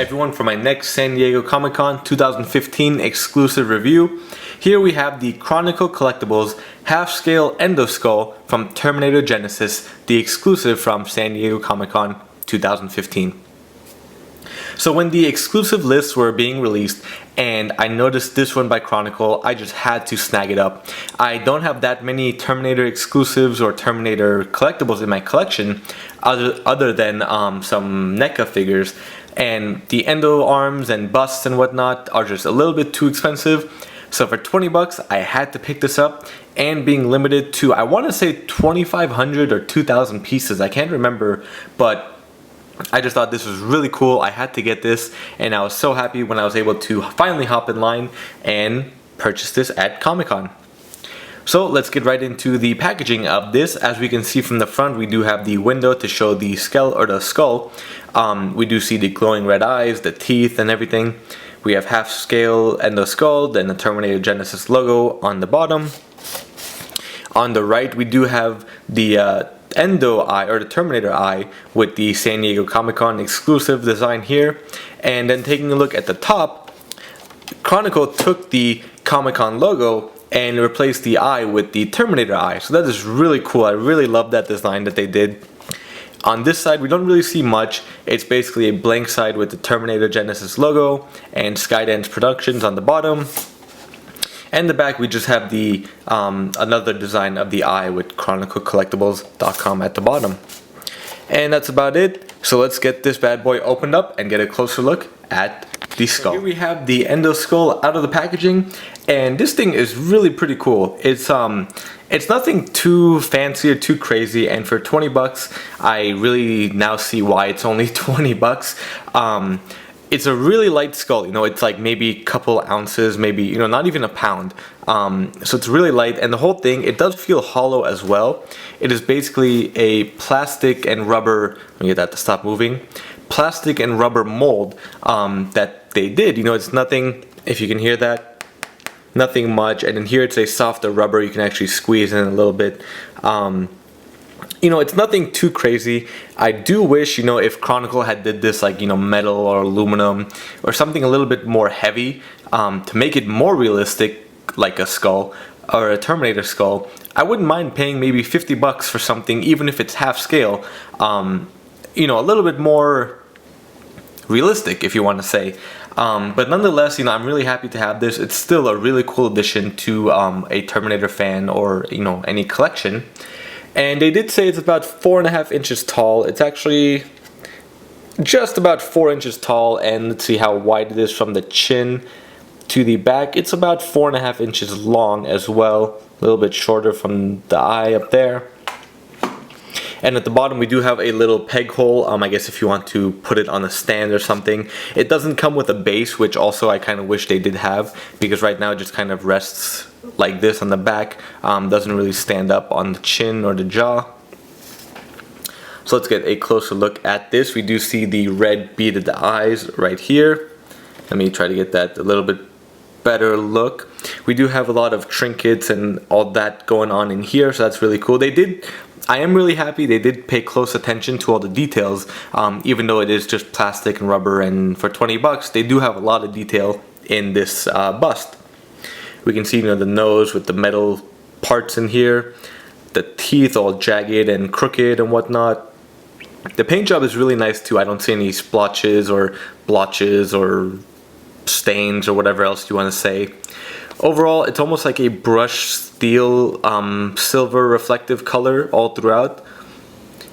everyone for my next San Diego Comic-Con 2015 exclusive review. Here we have the Chronicle Collectibles half-scale Endo skull from Terminator Genesis, the exclusive from San Diego Comic-Con 2015. So when the exclusive lists were being released and I noticed this one by Chronicle, I just had to snag it up. I don't have that many Terminator exclusives or Terminator collectibles in my collection other than some NECA figures, and the Endo arms and busts and whatnot are just a little bit too expensive. So for 20 bucks, I had to pick this up, and being limited to, I want to say 2,500 or 2,000 pieces, I can't remember, but I just thought this was really cool. I had to get this, and I was so happy when I was able to finally hop in line and purchase this at Comic-Con. So let's get right into the packaging of this. As we can see from the front, we do have the window to show the skull. We do see the glowing red eyes, the teeth, and everything. We have half-scale Endo skull, then the Terminator Genesis logo on the bottom. On the right, we do have the Endo eye, or the Terminator eye, with the San Diego Comic-Con exclusive design here. And then taking a look at the top, Chronicle took the Comic-Con logo and replaced the eye with the Terminator eye. So that is really cool. I really love that design that they did. On this side, we don't really see much. It's basically a blank side with the Terminator Genesis logo and Skydance Productions on the bottom. And the back, we just have the another design of the eye with chroniclecollectibles.com at the bottom. And that's about it. So let's get this bad boy opened up and get a closer look at the skull. So here we have the Endo skull out of the packaging, and this thing is really pretty cool. It's nothing too fancy or too crazy, and for 20 bucks, I really now see why it's only 20 bucks. It's a really light skull, it's like maybe a couple ounces, maybe, not even a pound. So it's really light, and the whole thing, it does feel hollow as well. It is basically a plastic and rubber, let me get that to stop moving, plastic and rubber mold that they did. It's nothing, if you can hear that, nothing much. And in here it's a softer rubber, you can actually squeeze in a little bit. It's nothing too crazy. I do wish, if Chronicle had did this like, metal or aluminum or something a little bit more heavy to make it more realistic, like a skull or a Terminator skull. I wouldn't mind paying maybe 50 bucks for something, even if it's half scale, a little bit more realistic, if you want to say. But nonetheless, I'm really happy to have this. It's still a really cool addition to a Terminator fan or, any collection. And they did say it's about 4.5 inches tall. It's actually just about 4 inches tall, and let's see how wide it is from the chin to the back. It's about 4.5 inches long as well, a little bit shorter from the eye up there. And at the bottom we do have a little peg hole, I guess if you want to put it on a stand or something. It doesn't come with a base, which also I kind of wish they did have, because right now it just kind of rests like this on the back, doesn't really stand up on the chin or the jaw. So let's get a closer look at this. We do see the red beaded eyes right here. Let me try to get that a little bit better look. We do have a lot of trinkets and all that going on in here, so that's really cool. I am really happy they did pay close attention to all the details, even though it is just plastic and rubber, and for 20 bucks they do have a lot of detail in this bust. We can see the nose with the metal parts in here, the teeth all jagged and crooked and whatnot. The paint job is really nice too. I don't see any splotches or blotches or stains or whatever else you want to say. Overall, it's almost like a brushed steel silver reflective color all throughout,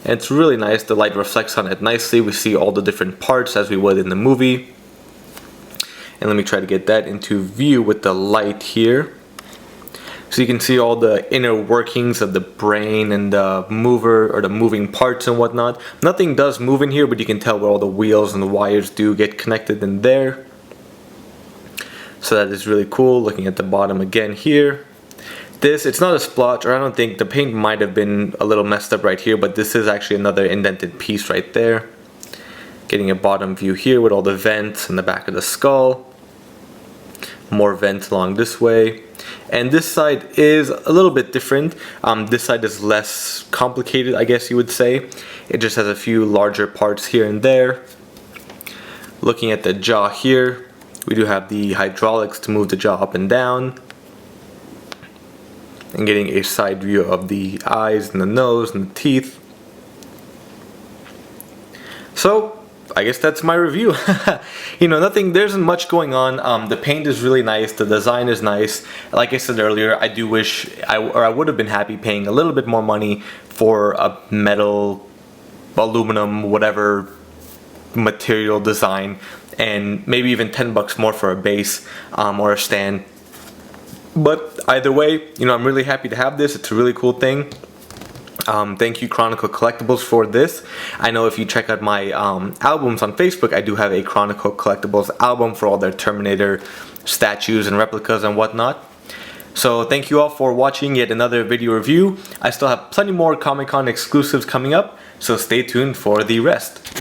and it's really nice. The light reflects on it nicely. We see all the different parts as we would in the movie. And let me try to get that into view with the light here. So you can see all the inner workings of the brain and the mover, or the moving parts and whatnot. Nothing does move in here, but you can tell where all the wheels and the wires do get connected in there. So that is really cool. Looking at the bottom again here. It's not a splotch, or I don't think, the paint might have been a little messed up right here, but this is actually another indented piece right there. Getting a bottom view here with all the vents in the back of the skull. More vents along this way. And this side is a little bit different. This side is less complicated, I guess you would say. It just has a few larger parts here and there. Looking at the jaw here, we do have the hydraulics to move the jaw up and down. And getting a side view of the eyes and the nose and the teeth. So, I guess that's my review. You know, there isn't much going on. The paint is really nice, the design is nice. Like I said earlier, I do wish, I would have been happy paying a little bit more money for a metal, aluminum, whatever material design, and maybe even 10 bucks more for a base or a stand. But either way, you know, I'm really happy to have this. It's a really cool thing. Thank you Chronicle Collectibles for this. I know if you check out my albums on Facebook, I do have a Chronicle Collectibles album for all their Terminator statues and replicas and whatnot. So thank you all for watching yet another video review. I still have plenty more Comic-Con exclusives coming up, so stay tuned for the rest.